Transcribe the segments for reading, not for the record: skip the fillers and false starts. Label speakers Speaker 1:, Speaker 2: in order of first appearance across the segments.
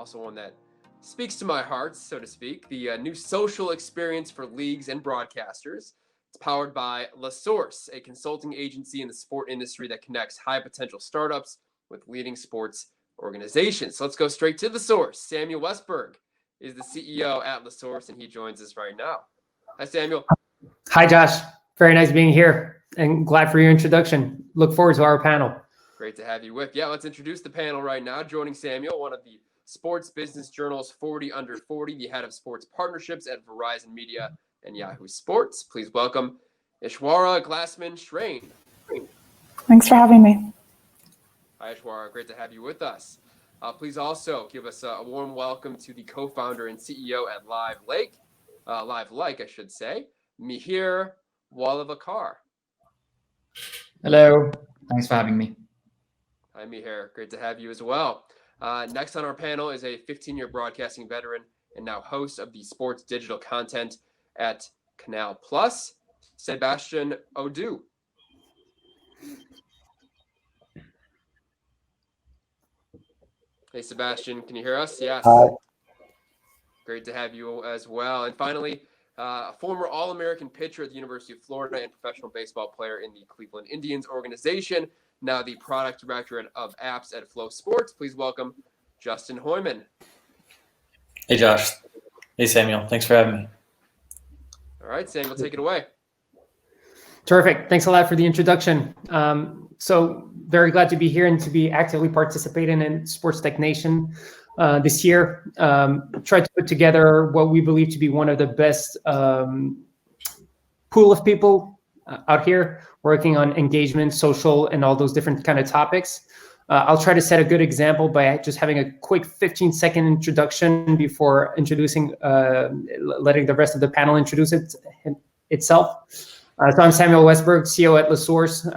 Speaker 1: also one that speaks to my heart, so to speak. The new social experience for leagues and broadcasters. It's powered by La Source, a consulting agency in the sport industry that connects high potential startups with leading sports organizations. So let's go straight to the source. Samuel Westberg is the CEO at La Source, and he joins us right now. Hi, Samuel.
Speaker 2: Hi, Josh. Very nice being here, and glad for your introduction. Look forward to our panel.
Speaker 1: Great to have you with. Yeah, let's introduce the panel right now. Joining Samuel, one of the Sports Business Journal's 40 Under 40, the head of sports partnerships at Verizon Media and Yahoo Sports. Please welcome Ishwara Glassman-Schrein.
Speaker 3: Thanks for having me.
Speaker 1: Hi, Ishwara. Great to have you with us. Please also give us a warm welcome to the co-founder and CEO at Live Like, I should say, Mihir Walavakar.
Speaker 4: Hello. Thanks for having me.
Speaker 1: Hi, Mihir. Great to have you as well. Next on our panel is a 15-year broadcasting veteran and now host of the sports digital content at Canals, Sebastian Odu. Hey, Sebastian, can you hear us? Yes.
Speaker 5: Hi.
Speaker 1: Great to have you as well. And finally, a former All-American pitcher at the University of Florida and professional baseball player in the Cleveland Indians organization, now the product director of apps at Flow Sports. Please welcome Justin Hoyman.
Speaker 6: Hey, Josh. Hey, Samuel. Thanks for having me.
Speaker 1: All right, Samuel, take it away.
Speaker 2: Terrific. Thanks a lot for the introduction. So very glad to be here and to be actively participating in Sports Tech Nation this year. Tried to put together what we believe to be one of the best pool of people out here working on engagement, social, and all those different kind of topics. I'll try to set a good example by just having a quick 15-second introduction before introducing, letting the rest of the panel introduce itself. So I'm Samuel Westberg, CEO at La Source.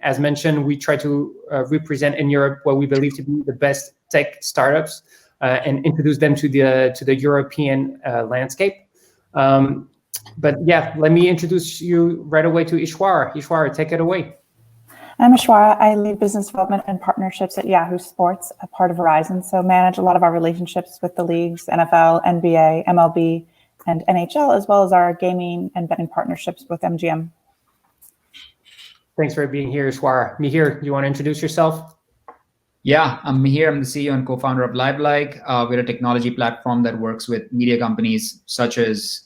Speaker 2: As mentioned, we try to represent in Europe what we believe to be the best tech startups and introduce them to the European landscape. But yeah, let me introduce you right away to Ishwara. Ishwara, take it away.
Speaker 3: I'm Ishwara. I lead business development and partnerships at Yahoo Sports, a part of Verizon. So manage a lot of our relationships with the leagues, NFL, NBA, MLB, and NHL, as well as our gaming and betting partnerships with MGM.
Speaker 2: Thanks for being here, Ishwara. Mihir, do you want to introduce yourself?
Speaker 4: Yeah, I'm Mihir. I'm the CEO and co-founder of Live Like. We're a technology platform that works with media companies such as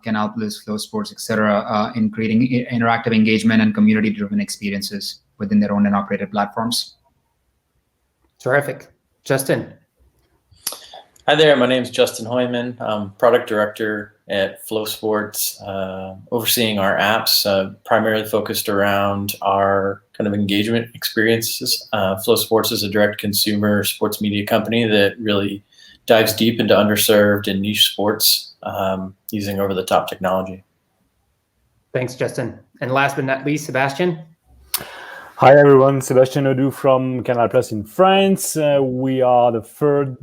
Speaker 4: Canals, Flow Sports, etc., in creating interactive engagement and community-driven experiences within their owned and operated platforms.
Speaker 2: Terrific. Justin.
Speaker 6: Hi there. My name is Justin Hoyman. I'm product director at Flow Sports, overseeing our apps, primarily focused around our kind of engagement experiences. Flow Sports is a direct consumer sports media company that really dives deep into underserved and niche sports using over-the-top technology.
Speaker 2: Thanks, Justin. And last but not least, Sebastian.
Speaker 5: Hi everyone, Sebastian Odu from Canal Plus in France. We are the third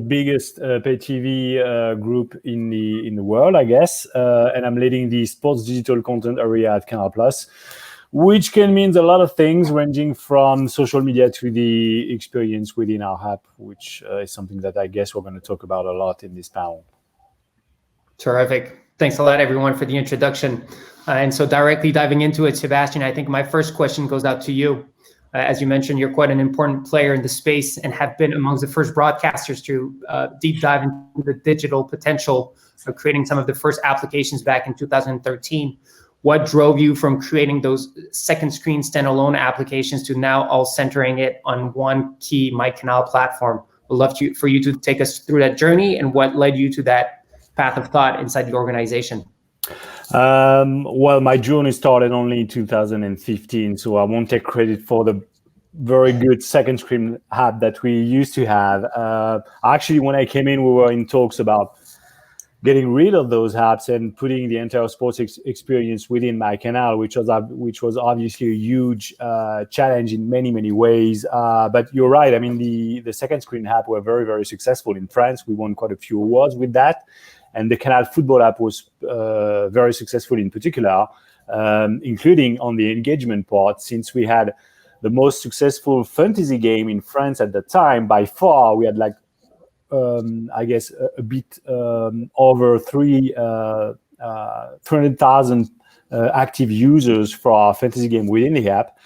Speaker 5: biggest pay TV group in the world, I guess, and I'm leading the sports digital content area at Canal Plus, which can mean a lot of things, ranging from social media to the experience within our app, which is something that I guess we're going to talk about a lot in this panel.
Speaker 2: Terrific. Thanks a lot, everyone, for the introduction. And so directly diving into it, Sebastian, I think my first question goes out to you. As you mentioned, you're quite an important player in the space and have been amongst the first broadcasters to deep dive into the digital potential of creating some of the first applications back in 2013. What drove you from creating those second screen standalone applications to now all centering it on one key MyCanal platform? We'd love for you to take us through that journey and what led you to that path of thought inside the organization.
Speaker 5: Well, my journey started only in 2015, so I won't take credit for the very good second screen app that we used to have. Actually, when I came in, we were in talks about getting rid of those apps and putting the entire sports experience within MyCanal, which was obviously a huge challenge in many ways. But you're right. I mean, the second screen app were very successful in France. We won quite a few awards with that. And the Canal Football app was very successful in particular, including on the engagement part, since we had the most successful fantasy game in France at the time. By far, we had like I guess, a bit over 300,000 active users for our fantasy game within the app.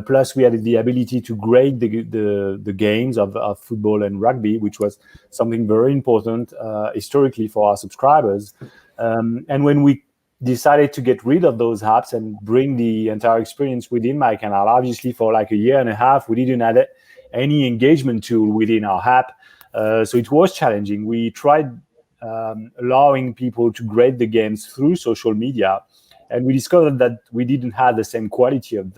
Speaker 5: Plus, we had the ability to grade the games of football and rugby, which was something very important historically for our subscribers. And when we decided to get rid of those apps and bring the entire experience within MyCanal, obviously for like a year and a half, we didn't have any engagement tool within our app. So it was challenging. We tried allowing people to grade the games through social media, and we discovered that we didn't have the same quality of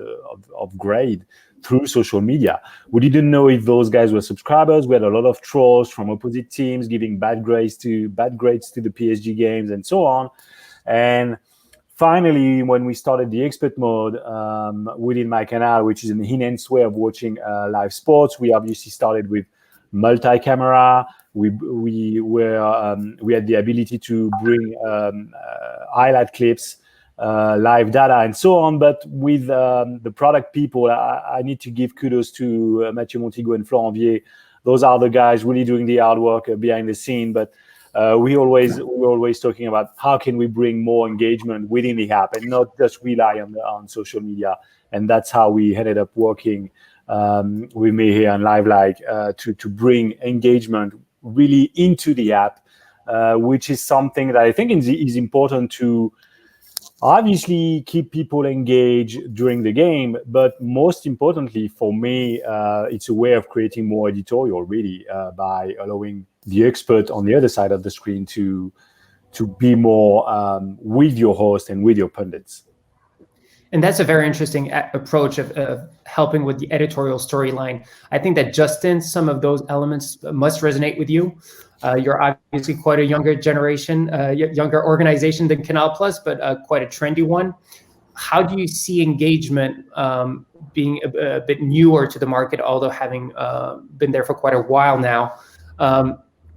Speaker 5: grade through social media. We didn't know if those guys were subscribers. We had a lot of trolls from opposite teams giving bad grades to the PSG games and so on. And finally, when we started the expert mode within MyCanal, which is an enhanced way of watching live sports, we obviously started with multi-camera. We had the ability to bring highlight clips, live data, and so on. But with the product people, I need to give kudos to Mathieu Montigo and Florent Vier. Those are the guys really doing the hard work behind the scene. But we're always talking about how can we bring more engagement within the app and not just rely on social media. And that's how we ended up working with me here on LiveLike to bring engagement really into the app, which is something that I think is important to obviously keep people engaged during the game, but most importantly for me, it's a way of creating more editorial, really, by allowing the expert on the other side of the screen to be more with your host and with your pundits.
Speaker 2: And that's a very interesting approach of helping with the editorial storyline. I think that, Justin, some of those elements must resonate with you. You're obviously quite a younger generation, younger organization than Canal Plus, but quite a trendy one. How do you see engagement being a bit newer to the market, although having been there for quite a while now?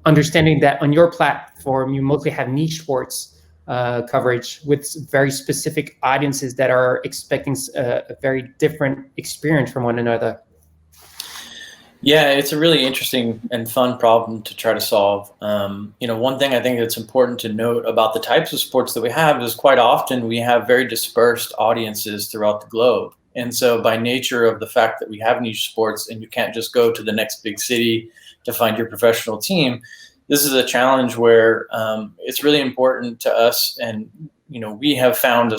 Speaker 2: Understanding that on your platform, you mostly have niche sports coverage with very specific audiences that are expecting a very different experience from one another.
Speaker 6: Yeah, it's a really interesting and fun problem to try to solve. One thing I think that's important to note about the types of sports that we have is quite often we have very dispersed audiences throughout the globe. And so by nature of the fact that we have niche sports and you can't just go to the next big city to find your professional team, this is a challenge where it's really important to us. And, we have found a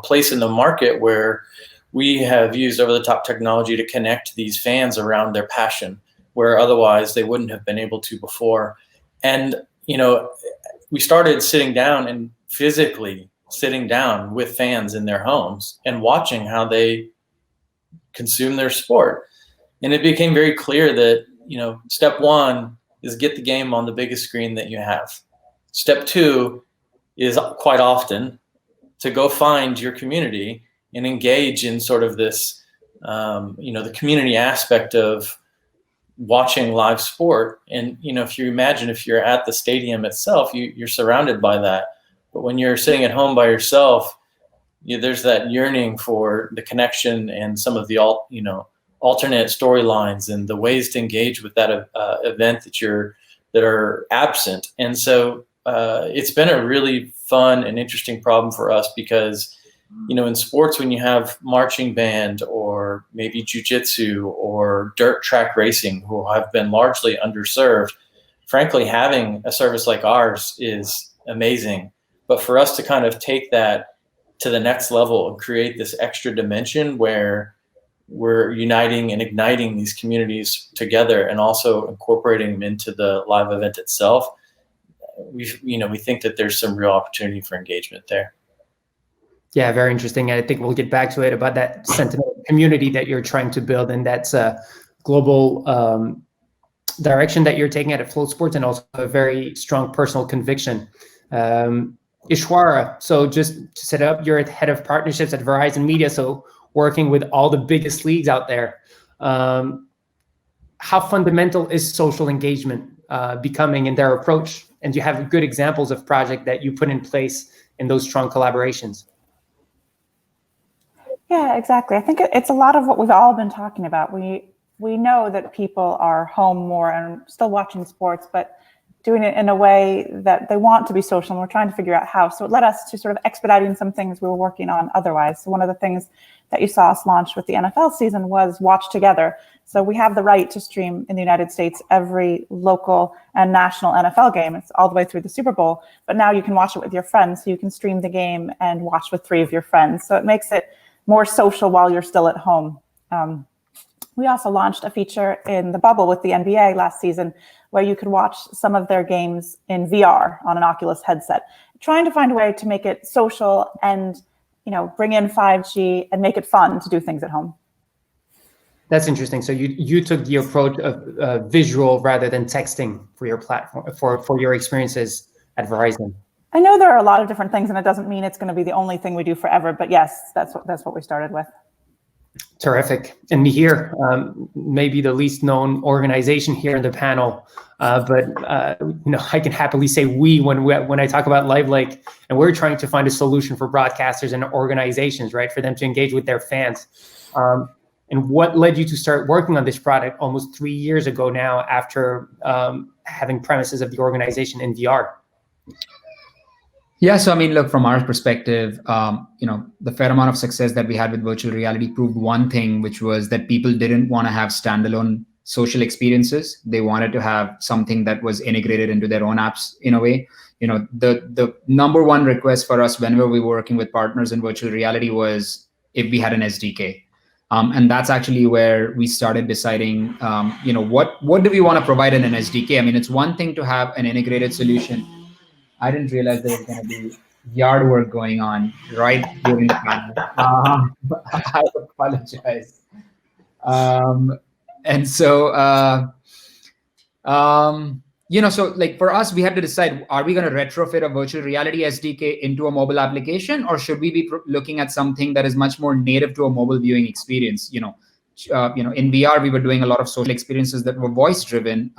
Speaker 6: place in the market where we have used over-the-top technology to connect these fans around their passion, where otherwise they wouldn't have been able to before. And, we started sitting down and physically sitting down with fans in their homes and watching how they consume their sport. And it became very clear that, step one is get the game on the biggest screen that you have. Step two is quite often to go find your community and engage in sort of this, the community aspect of watching live sport. And, if you imagine if you're at the stadium itself, you're surrounded by that. But when you're sitting at home by yourself, there's that yearning for the connection and some of the alternate storylines and the ways to engage with that event that are absent. And so it's been a really fun and interesting problem for us because, in sports, when you have marching band or maybe jiu-jitsu or dirt track racing, who have been largely underserved, frankly, having a service like ours is amazing. But for us to kind of take that to the next level and create this extra dimension where we're uniting and igniting these communities together and also incorporating them into the live event itself, we think that there's some real opportunity for engagement there.
Speaker 2: Yeah, very interesting. And I think we'll get back to it about that sentiment community that you're trying to build. And that's a global direction that you're taking at Flow Sports, and also a very strong personal conviction. Ishwara, so just to set up, you're head of partnerships at Verizon Media, so working with all the biggest leagues out there. How fundamental is social engagement becoming in their approach? And do you have good examples of projects that you put in place in those strong collaborations?
Speaker 3: Yeah, exactly. I think it's a lot of what we've all been talking about. we know that people are home more and still watching sports, but doing it in a way that they want to be social, and we're trying to figure out how. So it led us to sort of expediting some things we were working on otherwise. So one of the things that you saw us launch with the NFL season was Watch Together. So we have the right to stream in the United States every local and national NFL game. It's all the way through the Super Bowl, but now you can watch it with your friends. So you can stream the game and watch with 3 of your friends. So it makes it more social while you're still at home. We also launched a feature in the bubble with the NBA last season where you could watch some of their games in VR on an Oculus headset, trying to find a way to make it social and, bring in 5G and make it fun to do things at home.
Speaker 2: That's interesting. So you took the approach of visual rather than texting for your platform, for your experiences at Verizon.
Speaker 3: I know there are a lot of different things, and it doesn't mean it's going to be the only thing we do forever, but yes, that's what we started with.
Speaker 2: Terrific. And me here, maybe the least known organization here in the panel, but I can happily say we when I talk about LiveLike, and we're trying to find a solution for broadcasters and organizations, right, for them to engage with their fans. And what led you to start working on this product almost 3 years ago now, after having premises of the organization in VR?
Speaker 4: Yeah, so I mean, look, from our perspective, the fair amount of success that we had with virtual reality proved one thing, which was that people didn't want to have standalone social experiences. They wanted to have something that was integrated into their own apps in a way. The number one request for us whenever we were working with partners in virtual reality was if we had an SDK. And that's actually where we started deciding, what do we want to provide in an SDK? I mean, it's one thing to have an integrated solution. I didn't realize there was going to be yard work going on right during the panel. I apologize. And so, so like for us, we had to decide, are we going to retrofit a virtual reality SDK into a mobile application, or should we be looking at something that is much more native to a mobile viewing experience? In VR, we were doing a lot of social experiences that were voice driven.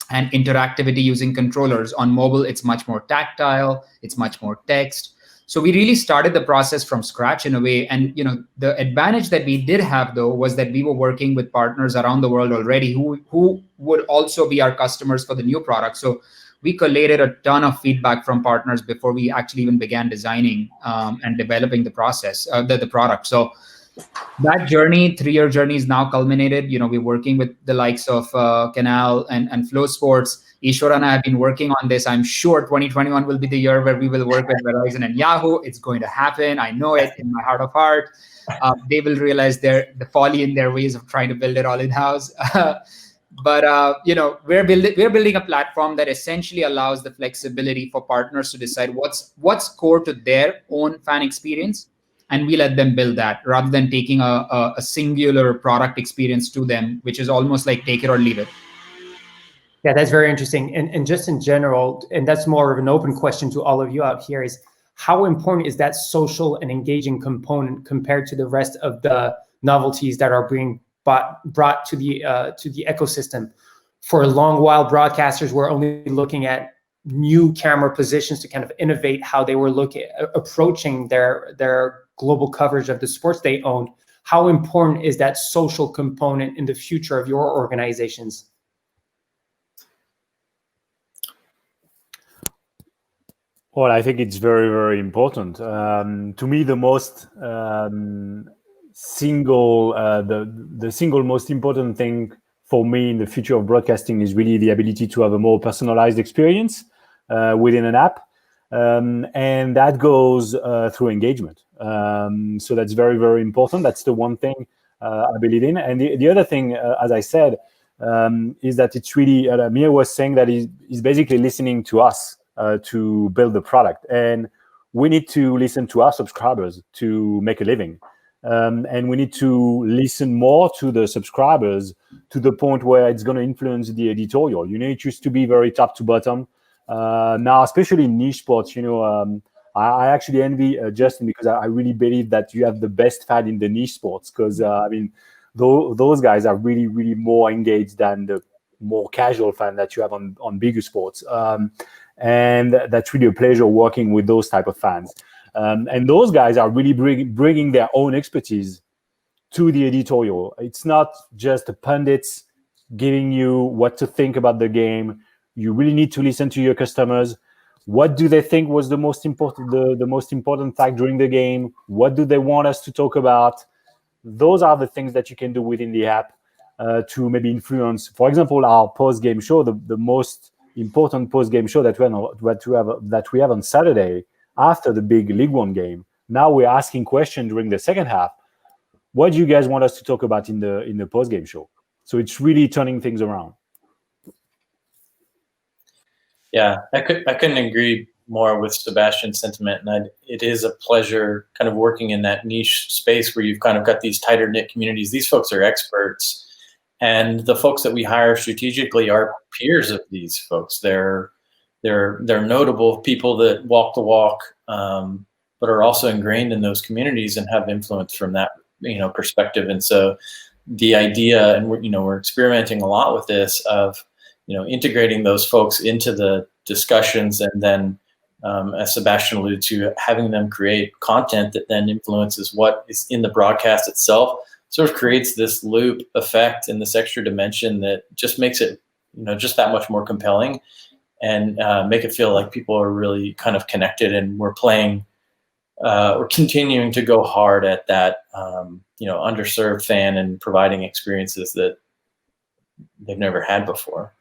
Speaker 4: And interactivity using controllers. On mobile, it's much more tactile, it's much more text. So we really started the process from scratch in a way. And the advantage that we did have, though, was that we were working with partners around the world already who would also be our customers for the new product. So we collated a ton of feedback from partners before we actually even began designing and developing the process, the product. So that journey, 3-year journey, is now culminated. We're working with the likes of Canals and Flow Sports. Ishwar and I have been working on this. I'm sure 2021 will be the year where we will work with Verizon and Yahoo. It's going to happen. I know it in my heart of heart. They will realize the folly in their ways of trying to build it all in-house. But we're building a platform that essentially allows the flexibility for partners to decide what's core to their own fan experience. And we let them build that rather than taking a singular product experience to them, which is almost like take it or leave it.
Speaker 2: Yeah, that's very interesting. And just in general, and that's more of an open question to all of you out here, is how important is that social and engaging component compared to the rest of the novelties that are being brought to the ecosystem? For a long while, broadcasters were only looking at new camera positions to kind of innovate how they were approaching their global coverage of the sports they owned. How important is that social component in the future of your organizations?
Speaker 5: Well, I think it's very, very important. To me, the most the single most important thing for me in the future of broadcasting is really the ability to have a more personalized experience within an app. And that goes through engagement. So that's very, very important. That's the one thing I believe in. And the other thing, as I said, is that it's really, Mia was saying that he's basically listening to us to build the product. And we need to listen to our subscribers to make a living. And we need to listen more to the subscribers to the point where it's going to influence the editorial. It used to be very top to bottom. Now, especially in niche sports, I actually envy Justin, because I really believe that you have the best fan in the niche sports, because those guys are really, really more engaged than the more casual fan that you have on bigger sports. And that's really a pleasure working with those type of fans. And those guys are really bringing their own expertise to the editorial. It's not just the pundits giving you what to think about the game. You really need to listen to your customers. What do they think was the most important, the most important fact during the game? What do they want us to talk about? Those are the things that you can do within the app to maybe influence. For example, our post-game show, the most important post-game show that we have on Saturday after the big League One game. Now we're asking questions during the second half. What do you guys want us to talk about in the post-game show? So it's really turning things around.
Speaker 6: Yeah, I couldn't agree more with Sebastian's sentiment, and it is a pleasure kind of working in that niche space where you've kind of got these tighter knit communities. These folks are experts, and the folks that we hire strategically are peers of these folks. They're notable people that walk the walk, but are also ingrained in those communities and have influence from that perspective. And so the idea, and we're experimenting a lot with this of integrating those folks into the discussions, and then as Sebastian alluded to, having them create content that then influences what is in the broadcast itself, sort of creates this loop effect and this extra dimension that just makes it just that much more compelling, and make it feel like people are really kind of connected, and we're continuing to go hard at that underserved fan and providing experiences that they've never had before.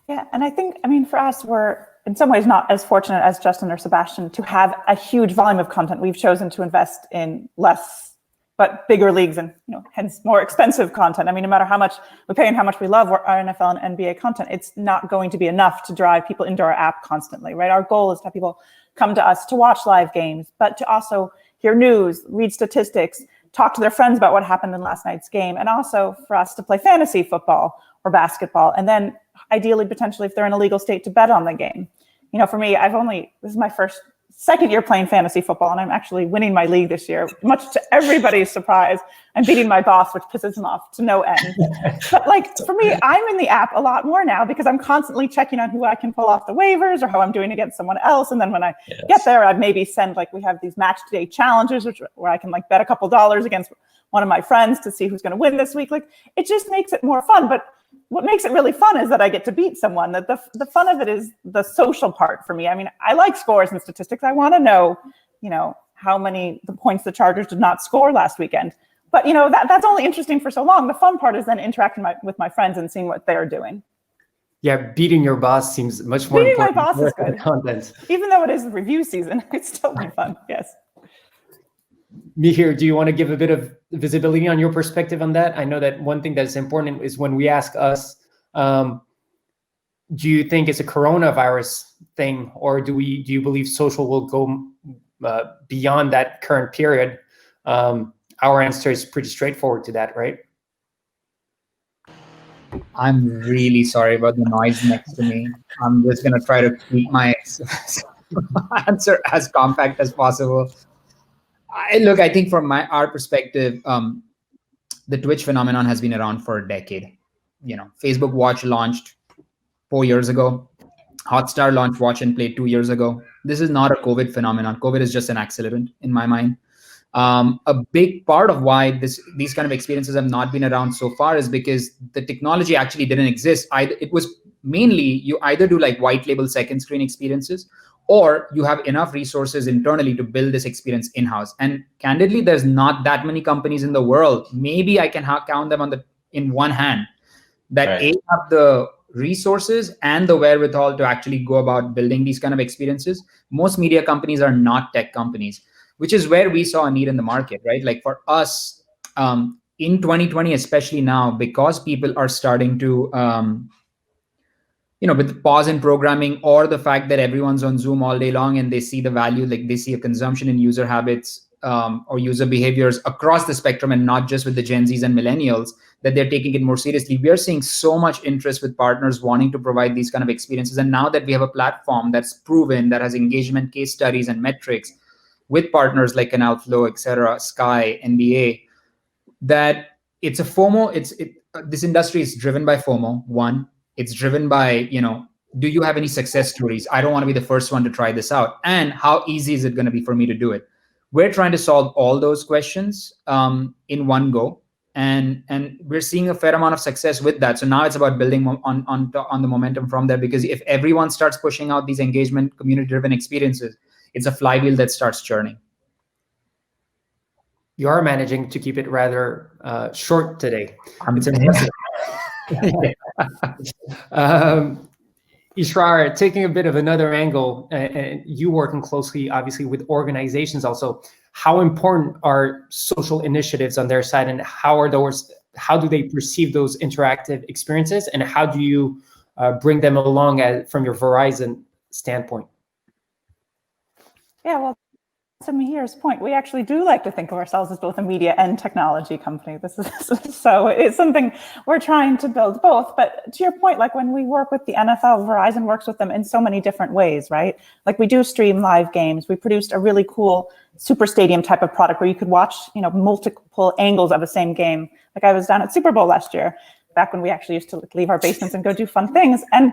Speaker 3: Yeah, and I think, for us, we're in some ways not as fortunate as Justin or Sebastian to have a huge volume of content. We've chosen to invest in less but bigger leagues, and hence more expensive content. No matter how much we pay and how much we love our NFL and NBA content, it's not going to be enough to drive people into our app constantly, right? Our goal is to have people come to us to watch live games, but to also hear news, read statistics, talk to their friends about what happened in last night's game, and also for us to play fantasy football or basketball, and then ideally, potentially, if they're in a legal state, to bet on the game. For me, this is my second year playing fantasy football, and I'm actually winning my league this year, much to everybody's surprise. I'm beating my boss, which pisses him off to no end. But for me, I'm in the app a lot more now because I'm constantly checking on who I can pull off the waivers or how I'm doing against someone else. And then when I get there, I'd maybe send, we have these match day challenges, where I can bet a couple dollars against one of my friends to see who's going to win this week. It just makes it more fun. But what makes it really fun is that I get to beat someone. That the fun of it is the social part for me. I like scores and statistics. I want to know, how many the points the Chargers did not score last weekend. But that's only interesting for so long. The fun part is then interacting with my friends and seeing what they're doing.
Speaker 2: Yeah, beating your boss seems much more important.
Speaker 3: Beating my boss is good.
Speaker 2: Content.
Speaker 3: Even though it is review season, it's still fun. Yes.
Speaker 2: Mihir, do you want to give a bit of visibility on your perspective on that? I know that one thing that's important is when we ask us, do you think it's a coronavirus thing, or do you believe social will go beyond that current period? Our answer is pretty straightforward to that, right?
Speaker 4: I'm really sorry about the noise next to me. I'm just going to try to keep my answer as compact as possible. I think from our perspective, the Twitch phenomenon has been around for a decade. Facebook Watch launched 4 years ago. Hotstar launched Watch and Play 2 years ago. This is not a COVID phenomenon. COVID is just an accelerant in my mind. A big part of why these kind of experiences have not been around so far is because the technology actually didn't exist. It was mainly you either do white label second screen experiences, or you have enough resources internally to build this experience in-house. And candidly, there's not that many companies in the world. Maybe I can count them in one hand that
Speaker 6: right.
Speaker 4: have the resources and the wherewithal to actually go about building these kind of experiences. Most media companies are not tech companies, which is where we saw a need in the market, right? For us, in 2020, especially now, because people are starting to, with the pause in programming, or the fact that everyone's on Zoom all day long and they see the value, they see a consumption in user habits or user behaviors across the spectrum, and not just with the Gen Zs and millennials, that they're taking it more seriously. We are seeing so much interest with partners wanting to provide these kind of experiences. And now that we have a platform that's proven, that has engagement case studies and metrics with partners like Canals, etc., Sky, NBA, that it's a FOMO. This industry is driven by FOMO. One, it's driven by, do you have any success stories? I don't want to be the first one to try this out. And how easy is it going to be for me to do it? We're trying to solve all those questions in one go. And we're seeing a fair amount of success with that. So now it's about building on the momentum from there, because if everyone starts pushing out these engagement, community-driven experiences, it's a flywheel that starts churning.
Speaker 2: You are managing to keep it rather short today. It's impressive. Ishrar, taking a bit of another angle, and you working closely, obviously, with organizations also, how important are social initiatives on their side, and how do they perceive those interactive experiences, and how do you bring them along from your Verizon standpoint?
Speaker 3: Yeah, well, to Mihir's point, we actually do like to think of ourselves as both a media and technology company. This is so it's something we're trying to build both. But to your point, like when we work with the NFL, Verizon works with them in so many different ways, right? Like we do stream live games. We produced a really cool super stadium type of product where you could watch, multiple angles of the same game. Like I was down at Super Bowl last year, back when we actually used to leave our basements and go do fun things. And,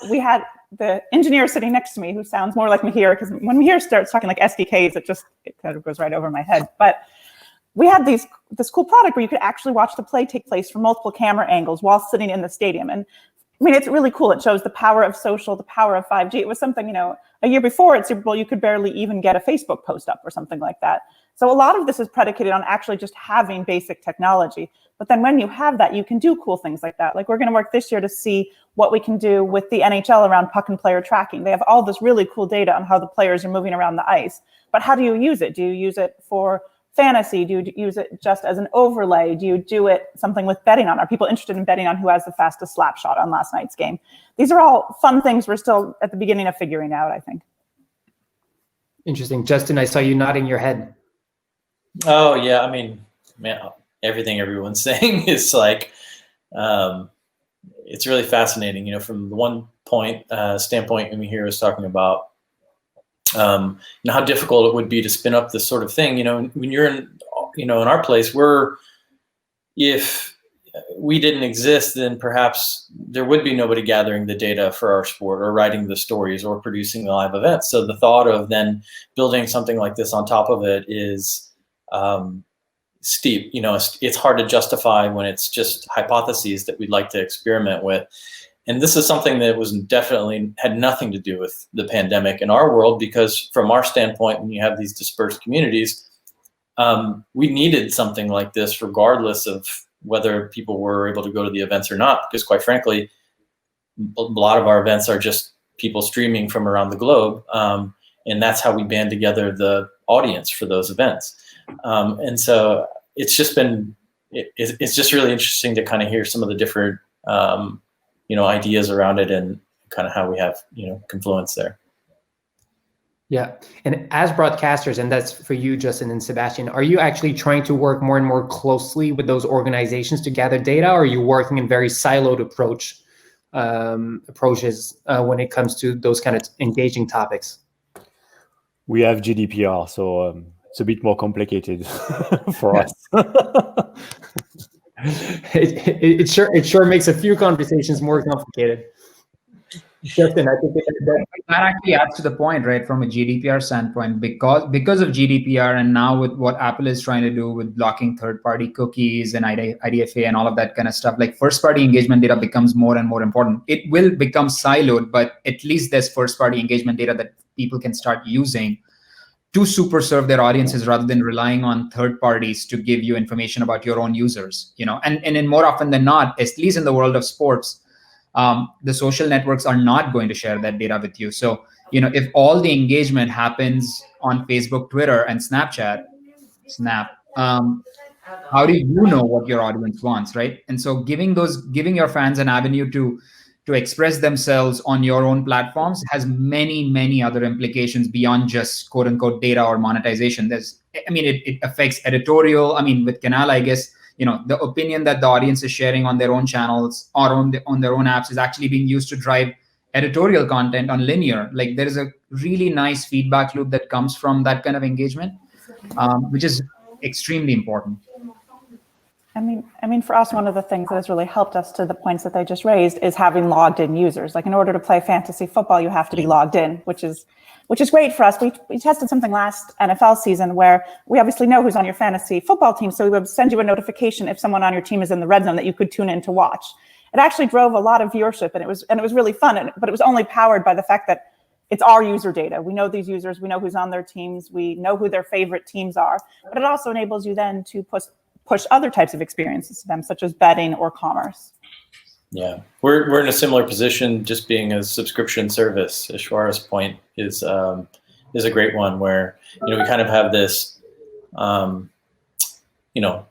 Speaker 3: we had the engineer sitting next to me who sounds more like Mihir, because when Mihir starts talking like SDKs, it kind of goes right over my head. But we had this cool product where you could actually watch the play take place from multiple camera angles while sitting in the stadium. And I mean, it's really cool. It shows the power of social, the power of 5G. It was something, a year before at Super Bowl, you could barely even get a Facebook post up or something like that. So a lot of this is predicated on actually just having basic technology. But then when you have that, you can do cool things like that. Like we're going to work this year to see what we can do with the NHL around puck and player tracking. They have all this really cool data on how the players are moving around the ice. But how do you use it? Do you use it for fantasy? Do you use it just as an overlay? Do you do it something with betting on? Are people interested in betting on who has the fastest slap shot on last night's game? These are all fun things we're still at the beginning of figuring out, I think.
Speaker 2: Interesting. Justin, I saw you nodding your head.
Speaker 6: Oh, yeah. I mean, man, everything everyone's saying is like, it's really fascinating. From the one standpoint, Mihir was talking about, how difficult it would be to spin up this sort of thing. When you're in our place, if we didn't exist, then perhaps there would be nobody gathering the data for our sport or writing the stories or producing the live events. So the thought of then building something like this on top of it is steep. It's hard to justify when it's just hypotheses that we'd like to experiment with. And this is something that had nothing to do with the pandemic in our world, because from our standpoint, when you have these dispersed communities, we needed something like this regardless of whether people were able to go to the events or not, because quite frankly, a lot of our events are just people streaming from around the globe. And that's how we band together the audience for those events. And so it's just really interesting to kind of hear some of the different, ideas around it and kind of how we have, confluence there.
Speaker 2: Yeah. And as broadcasters, and that's for you, Justin and Sebastian, are you actually trying to work more and more closely with those organizations to gather data, or are you working in very siloed approaches when it comes to those kind of engaging topics?
Speaker 5: We have GDPR, so it's a bit more complicated for us.
Speaker 2: It sure makes a few conversations more complicated. Justin, I think
Speaker 4: that actually adds to the point, right? From a GDPR standpoint, because of GDPR, and now with what Apple is trying to do with blocking third-party cookies and IDFA and all of that kind of stuff, like first-party engagement data becomes more and more important. It will become siloed, but at least there's first-party engagement data that people can start using to super serve their audiences rather than relying on third parties to give you information about your own users. And in more often than not, at least in the world of sports, the social networks are not going to share that data with you. So, if all the engagement happens on Facebook, Twitter, and Snap, how do you know what your audience wants, right? And so giving your fans an avenue to express themselves on your own platforms has many, many other implications beyond just quote unquote data or monetization. It affects editorial. With Canal, I guess, the opinion that the audience is sharing on their own channels or on their own apps is actually being used to drive editorial content on linear. Like there is a really nice feedback loop that comes from that kind of engagement, which is extremely important.
Speaker 3: For us, one of the things that has really helped us to the points that they just raised is having logged in users. Like in order to play fantasy football, you have to be logged in, which is which is great for us. We tested something last NFL season where we obviously know who's on your fantasy football team, so we would send you a notification if someone on your team is in the red zone that you could tune in to watch. It actually drove a lot of viewership, and it was really fun. But it was only powered by the fact that it's our user data. We know these users. We know who's on their teams. We know who their favorite teams are. But it also enables you then to push other types of experiences to them, such as betting or commerce.
Speaker 6: Yeah, we're in a similar position, just being a subscription service. Ishwara's point is a great one, where we kind of have this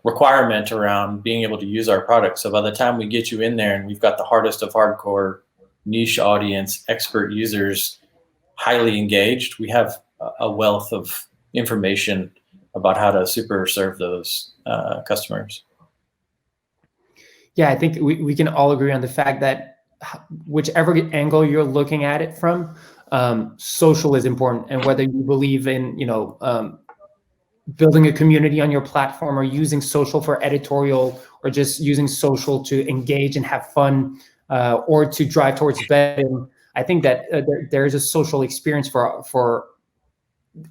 Speaker 6: requirement around being able to use our product. So by the time we get you in there and we've got the hardest of hardcore niche audience, expert users, highly engaged, we have a wealth of information about how to super serve those customers.
Speaker 2: Yeah, I think we can all agree on the fact that whichever angle you're looking at it from, social is important. And whether you believe in, building a community on your platform, or using social for editorial, or just using social to engage and have fun, or to drive towards betting, I think that there's a social experience for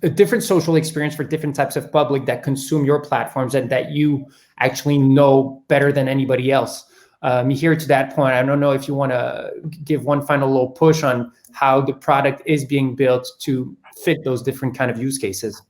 Speaker 2: a different social experience for different types of public that consume your platforms and that you actually know better than anybody else. Here to that point, I don't know if you want to give one final little push on how the product is being built to fit those different kind of use cases.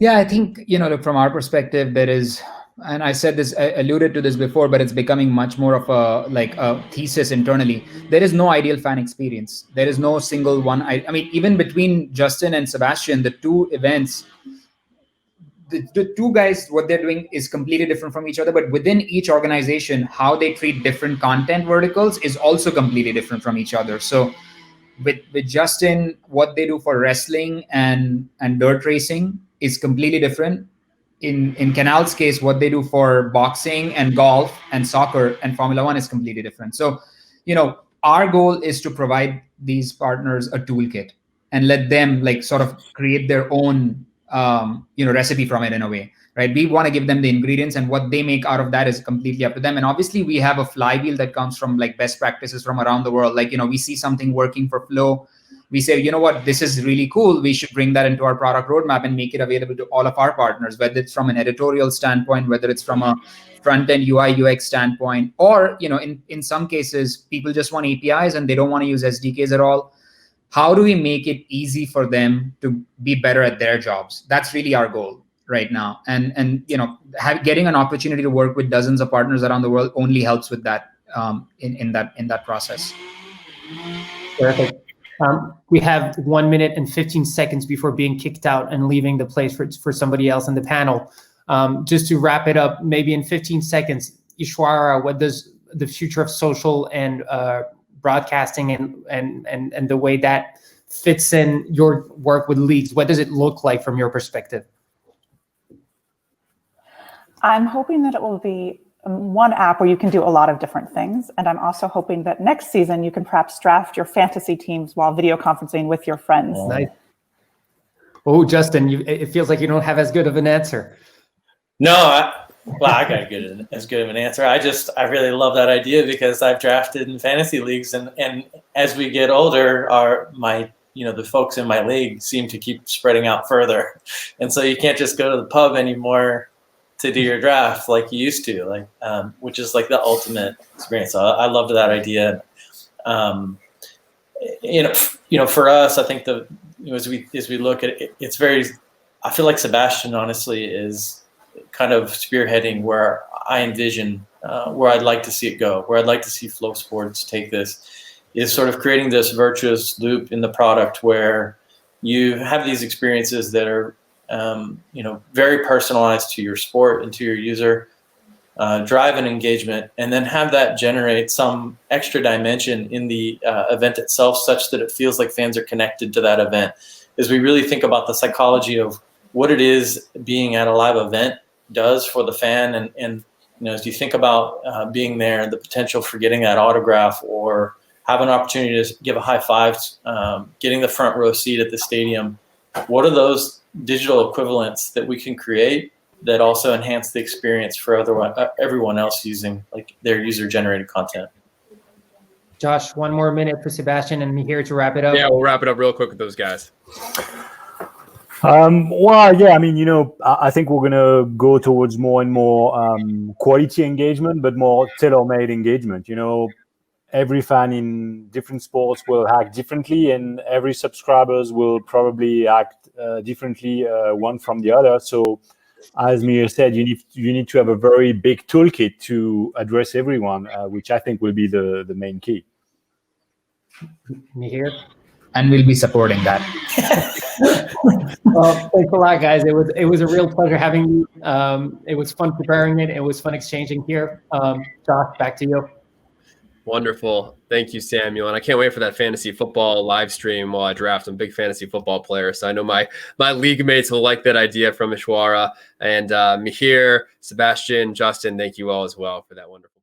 Speaker 4: Yeah, I think, look, from our perspective, there is, and I said this, I alluded to this before, but it's becoming much more of a thesis internally. There is no ideal fan experience. There is no single one. I mean, even between Justin and Sebastian, the two events, the two guys, what they're doing is completely different from each other. But within each organization, how they treat different content verticals is also completely different from each other. So with Justin, what they do for wrestling and dirt racing is completely different. In Canals' case, what they do for boxing and golf and soccer and Formula One is completely different. So, our goal is to provide these partners a toolkit and let them sort of create their own, recipe from it in a way, right? We want to give them the ingredients, and what they make out of that is completely up to them. And obviously we have a flywheel that comes from best practices from around the world. We see something working for Flow. We say, you know what, this is really cool. We should bring that into our product roadmap and make it available to all of our partners, whether it's from an editorial standpoint, whether it's from a front-end UI UX standpoint, or, in some cases, people just want APIs and they don't want to use SDKs at all. How do we make it easy for them to be better at their jobs? That's really our goal right now. And getting an opportunity to work with dozens of partners around the world only helps with that, in that process.
Speaker 2: Perfect. We have 1 minute and 15 seconds before being kicked out and leaving the place for somebody else in the panel. Just to wrap it up, maybe in 15 seconds, Ishwara, what does the future of social and broadcasting and the way that fits in your work with leagues, what does it look like from your perspective?
Speaker 3: I'm hoping that it will be one app where you can do a lot of different things. And I'm also hoping that next season you can perhaps draft your fantasy teams while video conferencing with your friends.
Speaker 2: Nice. Oh, Justin, it feels like you don't have as good of an answer.
Speaker 6: No, I got as good of an answer. I really love that idea because I've drafted in fantasy leagues, and as we get older, the folks in my league seem to keep spreading out further, and so you can't just go to the pub anymore to do your draft like you used to, which is the ultimate experience. So I loved that idea. For us, I think as we look at it, it's very. I feel like Sebastian honestly is kind of spearheading where I envision where I'd like to see it go, where I'd like to see Flow Sports take this, is sort of creating this virtuous loop in the product where you have these experiences that are very personalized to your sport and to your user, drive an engagement, and then have that generate some extra dimension in the event itself, such that it feels like fans are connected to that event. As we really think about the psychology of what it is being at a live event does for the fan, and as you think about being there and the potential for getting that autograph or have an opportunity to give a high five, getting the front row seat at the stadium, what are those digital equivalents that we can create that also enhance the experience for everyone else using their user-generated content?
Speaker 2: Josh, one more minute for Sebastian and me here to wrap it up.
Speaker 1: Yeah, we'll wrap it up real quick with those guys.
Speaker 5: Well, yeah, I mean, I think we're going to go towards more and more quality engagement, but more tailor-made engagement. Every fan in different sports will act differently, and every subscribers will probably act differently one from the other. So, as Mia said, you need to have a very big toolkit to address everyone, which I think will be the main key.
Speaker 2: Me here.
Speaker 4: And we'll be supporting that.
Speaker 2: Well, thanks a lot, guys. It was a real pleasure having you. It was fun preparing it. It was fun exchanging here. Josh, back to you.
Speaker 1: Wonderful. Thank you, Samuel. And I can't wait for that fantasy football live stream while I draft. I'm a big fantasy football player, so I know my league mates will like that idea from Ishwara. And Mihir, Sebastian, Justin, thank you all as well for that wonderful.